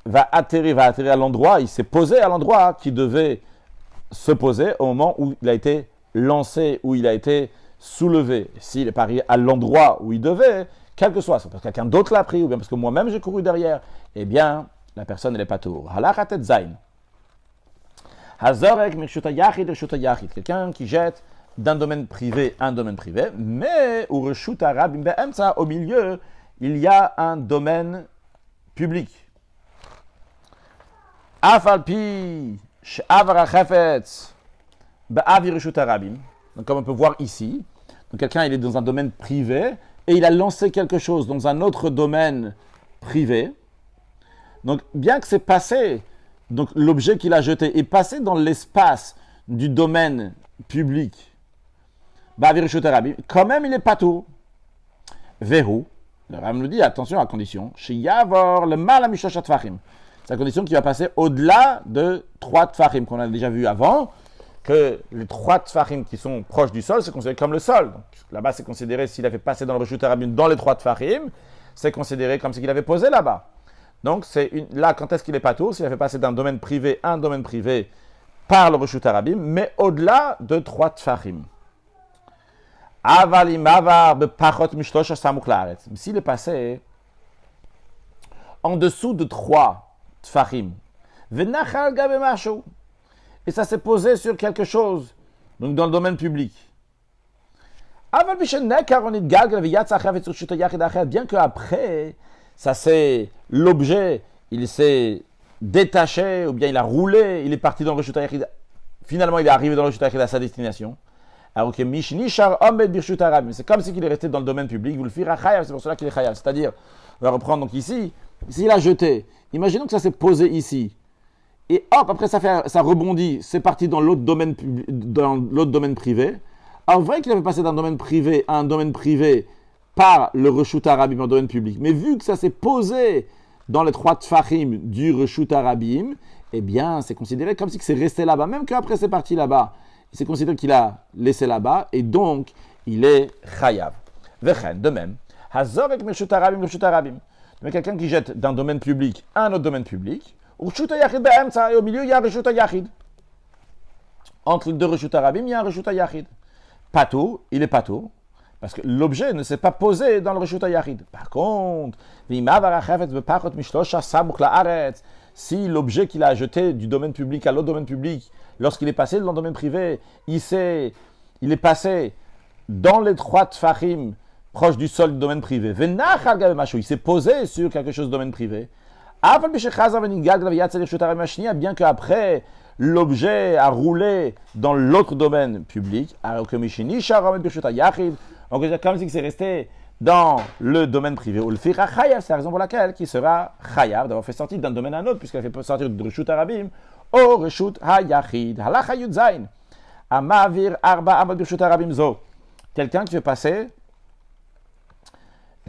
va atterrir à l'endroit, il s'est posé à l'endroit qui devait se poser au moment où il a été lancé, où il a été soulevé. S'il est pas arrivé à l'endroit où il devait, quel que soit, c'est parce que quelqu'un d'autre l'a pris, ou bien parce que moi-même j'ai couru derrière, eh bien, la personne n'est pas tour. Halachatet zain. Hazorek mirshuta yachid reshuta yachid. Quelqu'un qui jette d'un domaine privé à un domaine privé, mais ou reshuta rabim be'emtsa, au milieu, il y a un domaine public. Afalpi she'avar hachefetz be'avi reshuta rabim. Donc comme on peut voir ici, donc quelqu'un il est dans un domaine privé et il a lancé quelque chose dans un autre domaine privé. Donc bien que c'est passé, donc l'objet qu'il a jeté est passé dans l'espace du domaine public, quand même il est patour. Vehu, le Ram nous dit attention à condition, chez Yavor le mal à Mishashat Tfachim. C'est la condition qui va passer au-delà de 3 Tfachim qu'on a déjà vu avant, que les 3 Tfachim qui sont proches du sol, c'est considéré comme le sol. Donc, là-bas, c'est considéré, s'il avait passé dans le Reshut Harabim dans les 3 Tfachim, c'est considéré comme ce qu'il avait posé là-bas. Donc, là, quand est-ce qu'il est patour? S'il avait passé d'un domaine privé à un domaine privé par le Reshut Harabim, mais au-delà de 3 Tfachim. Avalim avar bepachot mishlosh samukh laaretz. S'il est passé en dessous de 3 Tfachim, venachal gabe mashu, et ça s'est posé sur quelque chose, donc dans le domaine public. Bien qu'après, ça c'est l'objet, il s'est détaché, ou bien il a roulé, il est parti dans le Reshut HaYachid, finalement il est arrivé dans le Reshut HaYachid à sa destination. Alors que Mishnishar Omed Birshut Harabim, c'est comme s'il est resté dans le domaine public, vous le firez Chayav, c'est pour cela qu'il est Chayav. C'est-à-dire, on va reprendre donc ici, s'il a jeté, imaginons que ça s'est posé ici. Et hop, après ça rebondit, c'est parti dans l'autre domaine privé. Alors, vrai qu'il avait passé d'un domaine privé à un domaine privé par le Reshut Harabim en domaine public. Mais vu que ça s'est posé dans les 3 Tfachim du Reshut Harabim, eh bien, c'est considéré comme si c'est resté là-bas. Même qu'après c'est parti là-bas, c'est considéré qu'il a laissé là-bas et donc il est Chayav. Vechen, de même, Hazorek Reshut Harabim, Reshut Harabim. Mais quelqu'un qui jette d'un domaine public à un autre domaine public, et au milieu, il y a un Reshut HaYachid. Entre les 2 Reshut Harabim, il y a un Reshut HaYachid. Pato, il est pato, parce que l'objet ne s'est pas posé dans le Reshut HaYachid. Par contre, si l'objet qu'il a jeté du domaine public à l'autre domaine public, lorsqu'il est passé dans le domaine privé, il est passé dans les 3 Tfachim proches du sol du domaine privé. Il s'est posé sur quelque chose du domaine privé. Bien qu'après, l'objet a roulé dans l'autre domaine public, on peut dire comme si c'est resté dans le domaine privé. C'est la raison pour laquelle il sera chayav d'avoir fait sortir d'un domaine à un autre, puisqu'il a fait sortir du Reshut Harabim au Reshut HaYachid. Halacha Yud Zayin. Amavir arba amad Reshut Harabim zo. Quelqu'un qui fait passer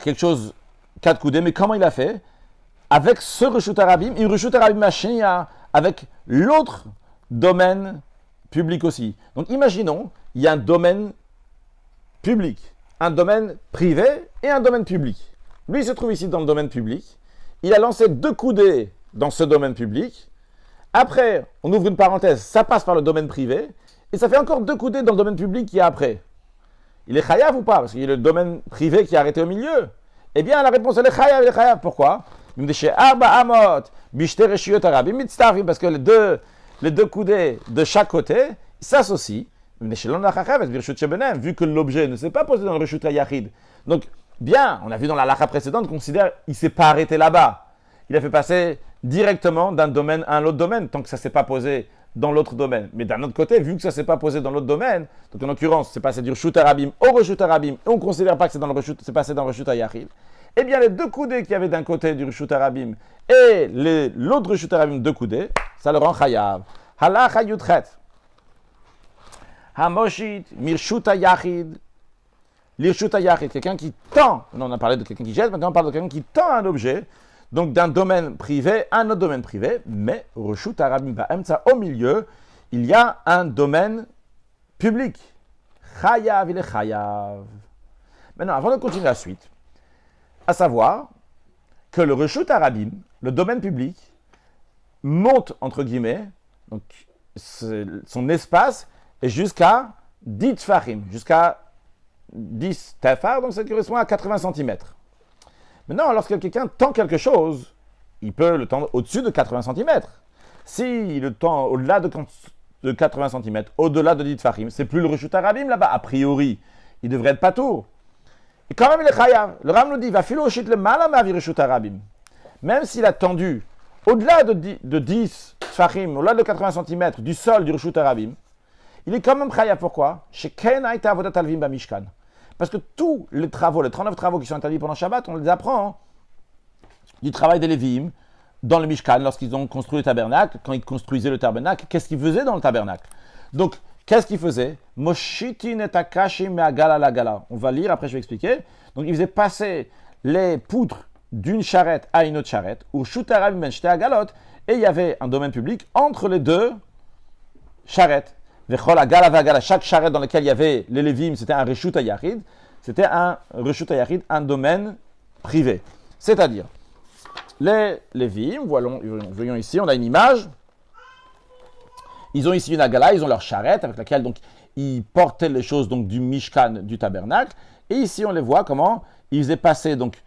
quelque chose 4 coudées, mais comment il a fait? Avec ce Reshut Harabim, et Reshut Harabim Mashnia, avec l'autre domaine public aussi. Donc imaginons, il y a un domaine public, un domaine privé et un domaine public. Lui, il se trouve ici dans le domaine public. Il a lancé 2 coudées dans ce domaine public. Après, on ouvre une parenthèse, ça passe par le domaine privé, et ça fait encore 2 coudées dans le domaine public qui est après. Il est chayav ou pas? Parce qu'il y a le domaine privé qui est arrêté au milieu. Eh bien, la réponse, elle est chayav, il est chayav. Pourquoi? Parce que les deux coudées de chaque côté s'associent, Vu que l'objet ne s'est pas posé dans le Reshut HaYachid. Donc, bien, on a vu dans la lacha précédente, considère il ne s'est pas arrêté là-bas. Il a fait passer directement d'un domaine à un autre domaine, tant que ça ne s'est pas posé dans l'autre domaine. Mais d'un autre côté, vu que ça ne s'est pas posé dans l'autre domaine, donc en l'occurrence, c'est passé du Reshut HaRabim au Reshut HaRabim, et on ne considère pas que c'est passé dans le Reshut HaYachid, eh bien, les deux coudées qu'il y avait d'un côté du Reshut HaRabim et l'autre Reshut HaRabim, deux coudées, ça le rend chayav. Halacha Yudchet. Hamoshit, Mirshut HaYachid, Lirshut HaYachid, quelqu'un qui tend, on a parlé de quelqu'un qui jette, maintenant on parle de quelqu'un qui tend un objet, donc d'un domaine privé à un autre domaine privé, mais Reshut HaRabim Ba'emtza, au milieu, il y a un domaine public. Chayav, il est chayav. Maintenant, avant de continuer la suite, à savoir que le Reshut HaRabim, le domaine public, monte, entre guillemets, donc son espace est jusqu'à 10 tfachim, jusqu'à 10 tefar, donc ça correspond à 80 cm. Maintenant, lorsque quelqu'un tend quelque chose, il peut le tendre au-dessus de 80 cm. S'il le tend au-delà de 80 cm, au-delà de 10 tfachim, c'est plus le Reshut HaRabim là-bas. A priori, il devrait être patour. Et quand même, il est chayav. Le Ram nous dit, va filoshit le malamavi Reshut HaRabim. Même s'il a tendu au-delà de 10 tfachim, au-delà de 80 cm du sol du Reshut HaRabim, il est quand même chayav. Pourquoi? Parce que tous les travaux, les 39 travaux qui sont interdits pendant Shabbat, on les apprend du travail des Lévi'im dans le Mishkan, lorsqu'ils ont construit le tabernacle, quand ils construisaient le tabernacle, qu'est-ce qu'ils faisaient dans le tabernacle? Donc, qu'est-ce qu'ils faisaient? Moshitin et akashim me'agala la gala. On va lire, après je vais expliquer. Donc, ils faisaient passer les poutres d'une charrette à une autre charrette, ou shutarabim ben shte agalot, et il y avait un domaine public entre les deux charrettes. Vechol agala v'agala, chaque charrette dans laquelle il y avait les Lévi'im, c'était un Reshut HaYachid, c'était un Reshut HaYachid, un domaine privé. C'est-à-dire, les Lévi'im, voyons ici, on a une image. Ils ont ici une agala, ils ont leur charrette avec laquelle donc ils portaient les choses donc du Mishkan, du tabernacle. Et ici, on les voit comment ils faisaient passer, donc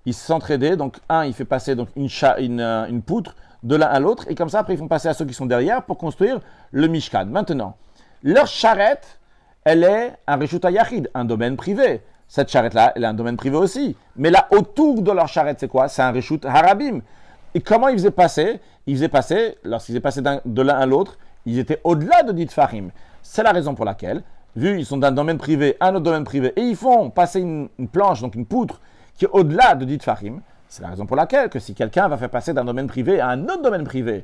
ils s'entraidaient. Donc un, il fait passer donc une poutre de l'un à l'autre, et comme ça, après, ils font passer à ceux qui sont derrière pour construire le Mishkan. Maintenant, leur charrette, elle est un Reshut HaYachid, un domaine privé. Cette charrette-là, elle est un domaine privé aussi. Mais là, autour de leur charrette, c'est quoi? C'est un Reshut HaRabim. Et comment ils faisaient passer? Ils faisaient passer, lorsqu'ils faisaient passer de l'un à l'autre, ils étaient au-delà de 10 tfachim. C'est la raison pour laquelle, vu qu'ils sont d'un domaine privé à un autre domaine privé, et ils font passer une planche, donc une poutre, qui est au-delà de 10 tfachim, c'est la raison pour laquelle, que si quelqu'un va faire passer d'un domaine privé à un autre domaine privé,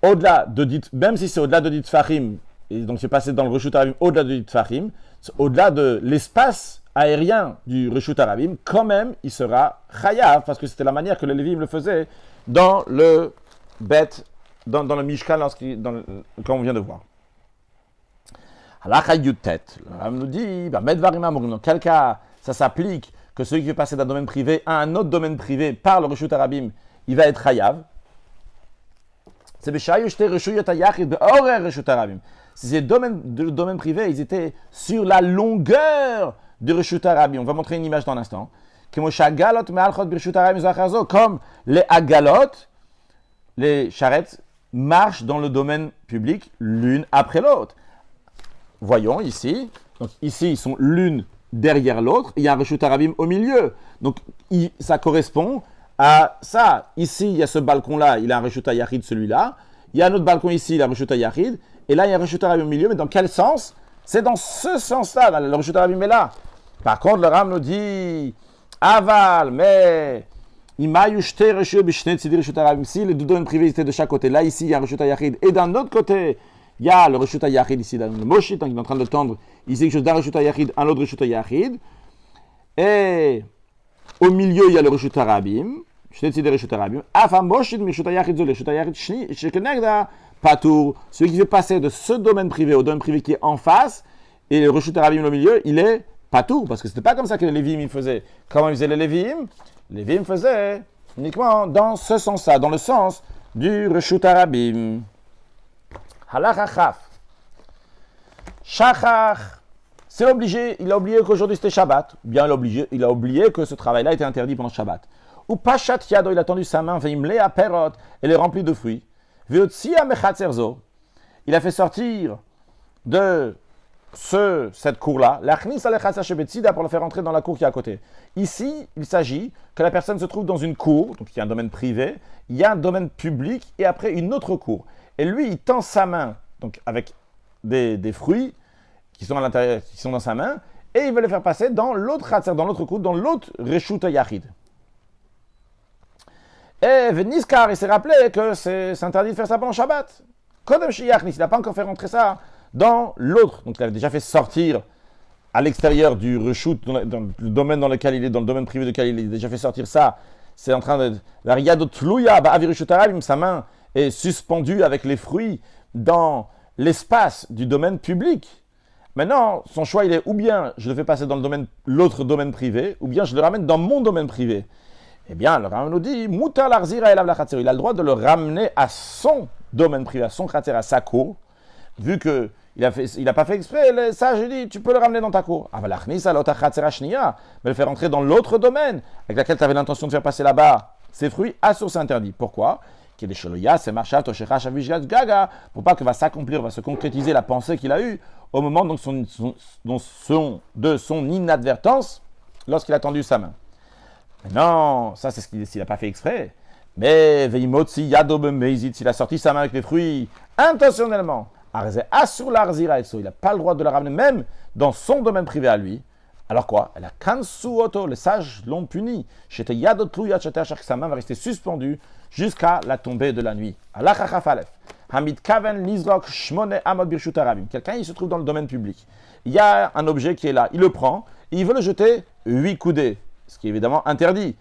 au-delà de 10, même si c'est au-delà de 10 tfachim, et donc c'est passé dans le Reshut HaRabim au-delà de 10 tfachim, au-delà de l'espace aérien du Reshut HaRabim, quand même, il sera chayav, parce que c'était la manière que les Lévi'im le faisaient dans le bête, dans le Mishkan, comme on vient de voir. Halakha Yutet, le Ram nous dit, dans quel cas ça s'applique que celui qui veut passer d'un domaine privé à un autre domaine privé par le Reshut HaRabim, il va être chayav. C'est si ces domaines privés, ils étaient sur la longueur du Reshut HaRabim. On va montrer une image dans un instant. Comme les agalot, les charrettes marchent dans le domaine public l'une après l'autre. Voyons ici. Donc ici, ils sont l'une derrière l'autre. Il y a un Reshut HaRabim au milieu. Donc ça correspond à ça. Ici, il y a ce balcon-là, il a un Reshut HaYachid, celui-là. Il y a un autre balcon ici, il a un Reshut HaYachid. Et là, il y a un Reshut HaRabim au milieu. Mais dans quel sens? C'est dans ce sens-là. Le Reshut HaRabim est là. Par contre, le Ram nous dit aval, mais si les deux domaines privés étaient de chaque côté, là ici il y a un Reshut HaYachid, et d'un autre côté il y a le Reshut HaYachid ici, dans le Moshit, donc il est en train de tendre ici quelque chose d'un Reshut HaYachid, un autre Reshut HaYachid, et au milieu il y a le Reshut HaRabim, celui qui fait passer de ce domaine privé au domaine privé qui est en face, et le Reshut HaRabim au milieu, il est patour, parce que c'était pas comme ça que les Lévi'im faisaient. Comment ils faisaient les Lévi'im? Les Lévi'im faisaient uniquement dans ce sens-là, dans le sens du Reshut HaRabim. Halakha Chaf. Shachach, c'est obligé, il a oublié qu'aujourd'hui c'était Shabbat. Bien, il a oublié que ce travail-là était interdit pendant Shabbat. Ou Pashat Yado, il a tendu sa main, Veimle a perot, elle est remplie de fruits. Veotsia Mechatzerzo, il a fait sortir de cette cour-là, l'achnis alechatsa shebetzida, pour le faire entrer dans la cour qui est à côté. Ici, il s'agit que la personne se trouve dans une cour, donc il y a un domaine privé, il y a un domaine public et après une autre cour. Et lui, il tend sa main, donc avec des fruits qui sont à l'intérieur, qui sont dans sa main, et il veut les faire passer dans l'autre khatser, dans l'autre cour, dans l'autre reshut yachid. Et Niskar, il s'est rappelé que c'est interdit de faire ça pendant Shabbat. Kodem Shiyachnis, il n'a pas encore fait rentrer ça dans l'autre. Donc il avait déjà fait sortir à l'extérieur du reshut, dans le domaine dans lequel il est, dans le domaine privé lequel il est, déjà fait sortir ça. C'est en train de... La riyadot tlouya, sa main est suspendue avec les fruits dans l'espace du domaine public. Maintenant, son choix, il est ou bien je le fais passer dans l'autre domaine privé, ou bien je le ramène dans mon domaine privé. Eh bien, le Rambam nous dit, Muta l'arzira elav lachatzer. Il a le droit de le ramener à son domaine privé, à son khatser, à sa cour, vu que il a pas fait exprès. Ça, je dis, tu peux le ramener dans ta cour. Mais le faire entrer dans l'autre domaine, avec laquelle tu avais l'intention de faire passer là-bas ses fruits, à source interdite. Pourquoi? Pour pas que va s'accomplir, va se concrétiser la pensée qu'il a eue au moment donc, de son inadvertance lorsqu'il a tendu sa main. Non, ça c'est s'il n'a pas fait exprès. Mais s'il a sorti sa main avec les fruits intentionnellement, il n'a pas le droit de la ramener même dans son domaine privé à lui. Alors quoi? Les sages l'ont puni. Sa main va rester suspendue jusqu'à la tombée de la nuit. Quelqu'un il se trouve dans le domaine public. Il y a un objet qui est là, il le prend, et il veut le jeter 8 coudées. Ce qui est évidemment interdit.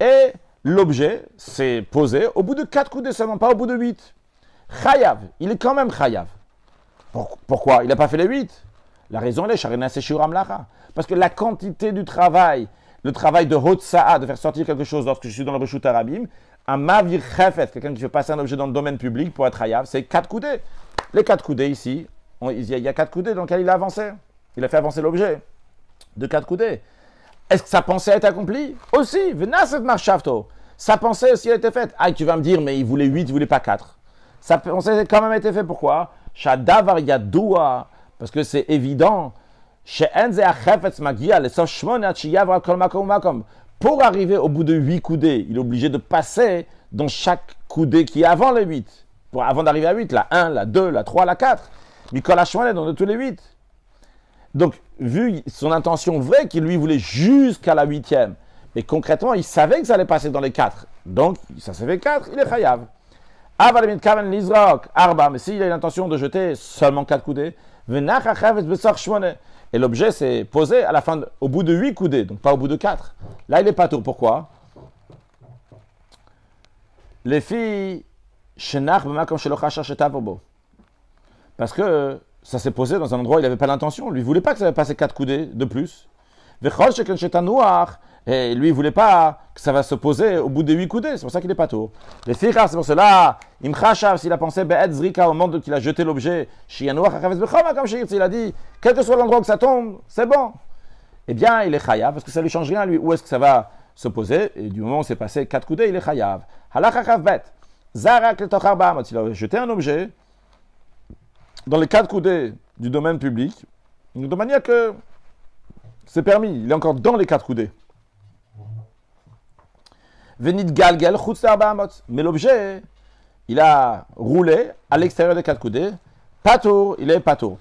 Et l'objet s'est posé au bout de 4 coudées seulement, pas au bout de 8. Chayav, il est quand même chayav. Pourquoi? Il n'a pas fait les 8. La raison elle est Sharina Seshur Amlacha. Parce que la quantité du travail, le travail de Hotsa'a, de faire sortir quelque chose lorsque je suis dans le Reshut Arabim, un Mavir Chefet, quelqu'un qui fait passer un objet dans le domaine public pour être chayav, c'est 4 coudées. Les 4 coudées ici, il y a 4 coudées dans lesquelles il a avancé. Il a fait avancer l'objet de 4 coudées. Est-ce que sa pensée a été accomplie? Aussi, Venaset Marshavto. Sa pensée aussi a été faite. Ah, tu vas me dire, mais il voulait 8, il voulait pas 4. Sa pensée a quand même été faite. Pourquoi? Shadavar Yadoua. Parce que c'est évident. Pour arriver au bout de 8 coudées, il est obligé de passer dans chaque coudée qui est avant les 8. Avant d'arriver à 8, la 1, la 2, la 3, la 4. Mikol Hashmonet est dans tous les 8. Donc, vu son intention vraie, qu'il lui voulait jusqu'à la 8e, mais concrètement, il savait que ça allait passer dans les 4. Donc, ça s'est fait 4, il est chayav. Avalimit kaven lizrok, arba, mais s'il a l'intention de jeter seulement 4 coudées, et l'objet s'est posé à la fin au bout de 8 coudées, donc pas au bout de 4. Là, il est pas tour. Pourquoi? Les filles, parce que ça s'est posé dans un endroit où il n'avait pas l'intention. Lui, il ne voulait pas que ça va passer 4 coudées de plus. Et lui, il ne voulait pas que ça va se poser au bout des 8 coudées. C'est pour ça qu'il n'est pas tour. Les filles, c'est pour cela, s'il a pensé, au moment qu'il a jeté l'objet, il a dit, quel que soit l'endroit où ça tombe, c'est bon. Eh bien, il est chayav, parce que ça ne lui change rien, lui. Où est-ce que ça va se poser? Et du moment où c'est passé 4 coudées, il est chayav. Il a jeté un objet dans les 4 coudées du domaine public, de manière que c'est permis, il est encore dans les 4 coudées. Venit galgel chutz arba. Mais l'objet, il a roulé à l'extérieur des 4 coudées, patour, il est patour.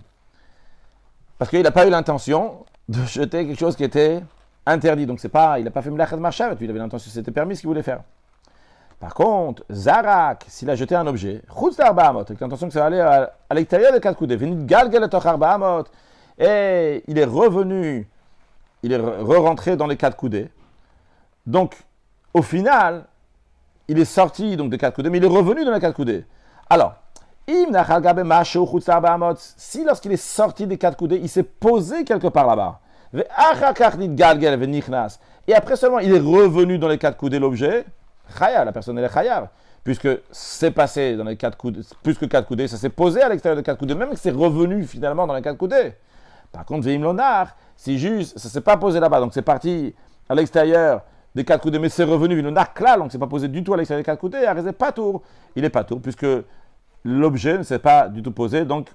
Parce qu'il n'a pas eu l'intention de jeter quelque chose qui était interdit. Donc il n'a pas fait mlachat marchavet, il avait l'intention, c'était permis ce qu'il voulait faire. Par contre, Zarak, s'il a jeté un objet, chutz arba avec l'intention que ça allait à l'extérieur des 4 coudées, venit galgel etoch arba, et il est revenu, il est re-rentré dans les 4 coudées. Donc, au final, il est sorti donc des 4 coudées, mais il est revenu dans les 4 coudées. Alors, si lorsqu'il est sorti des 4 coudées, il s'est posé quelque part là-bas, et après seulement il est revenu dans les 4 coudées l'objet, la personne elle est chayav, puisque c'est passé dans les 4 coudées, plus que 4 coudées, ça s'est posé à l'extérieur des 4 coudées, même que c'est revenu finalement dans les 4 coudées. Par contre, Veim Lonar, si juste, ça ne s'est pas posé là-bas, donc c'est parti à l'extérieur des 4 coudées, mais c'est revenu Veim Lonar klal, donc c'est pas posé du tout à l'extérieur des 4 coudées, il est pas tour, puisque l'objet ne s'est pas du tout posé, donc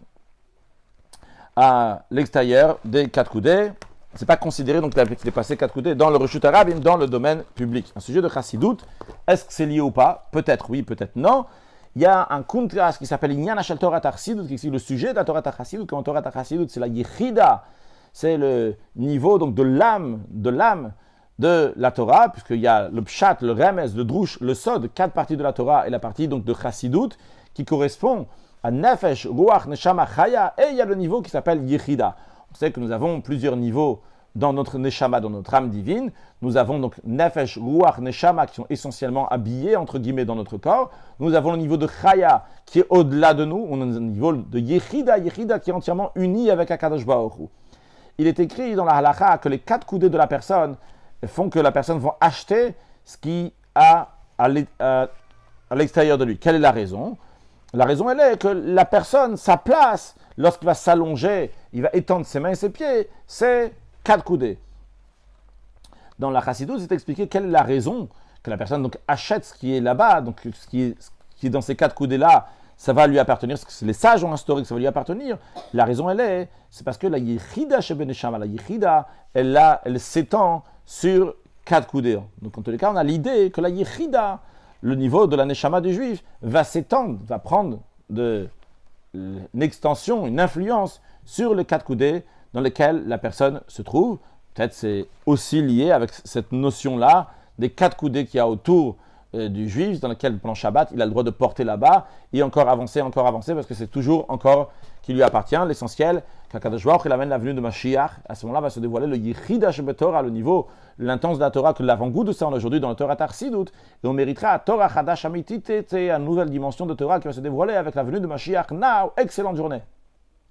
à l'extérieur des 4 coudées. Ce n'est pas considéré donc qu'il est passé 4 coudées dans le Reshut Harabim, dans le domaine public. Un sujet de Chassidout, est-ce que c'est lié ou pas? Peut-être oui, peut-être non. Il y a un contraste qui s'appelle Inyan Hashel Torah Chassidut, qui est le sujet de la Torah Chassidut. Quand Torah Chassidut, c'est la Yechida, c'est le niveau donc de l'âme de la Torah, puisqu'il y a le Pshat, le Remes, le Drush, le Sod, 4 parties de la Torah et la partie donc de Chassidut, qui correspond à Nefesh, Ruach, Neshama, Chaya, et il y a le niveau qui s'appelle Yechida. On sait que nous avons plusieurs niveaux dans notre Neshama, dans notre âme divine. Nous avons donc Nefesh, Ruach, Neshama qui sont essentiellement habillés, entre guillemets, dans notre corps. Nous avons le niveau de Chaya qui est au-delà de nous. On a un niveau de Yechida qui est entièrement uni avec Akadosh Baruch Hu. Il est écrit dans la halakha que les 4 coudées de la personne font que la personne va acheter ce qui a à l'extérieur de lui. Quelle est la raison? La raison, elle est que la personne, sa place, lorsqu'il va s'allonger, il va étendre ses mains et ses pieds, c'est 4 coudées. Dans la Chassidut, c'est expliqué quelle est la raison que la personne donc, achète ce qui est là-bas, donc ce qui est dans ces 4 coudées-là, ça va lui appartenir, ce que les sages ont instauré que ça va lui appartenir. La raison, c'est parce que la Yechida chez Beneshama, la Yechida, elle s'étend sur 4 coudées. Donc en tous les cas, on a l'idée que la Yechida, le niveau de la Neshama du Juif, va s'étendre, va prendre une extension, une influence sur les 4 coudées dans lesquelles la personne se trouve. Peut-être c'est aussi lié avec cette notion-là des 4 coudées qu'il y a autour du Juif, dans lequel pendant Shabbat, il a le droit de porter là-bas et encore avancer, parce que c'est toujours encore qui lui appartient. L'essentiel, qu'Akadosh Baruch Hu, il amène la venue de Mashiach. À ce moment-là, va se dévoiler le Yechida Shebetorah, le niveau, l'intense de la Torah, que l'avant-goût de ça on a aujourd'hui dans le Torah Chassidut. Et on méritera Torah Chadash Amitit, une nouvelle dimension de Torah qui va se dévoiler avec la venue de Mashiach. Now, excellente journée.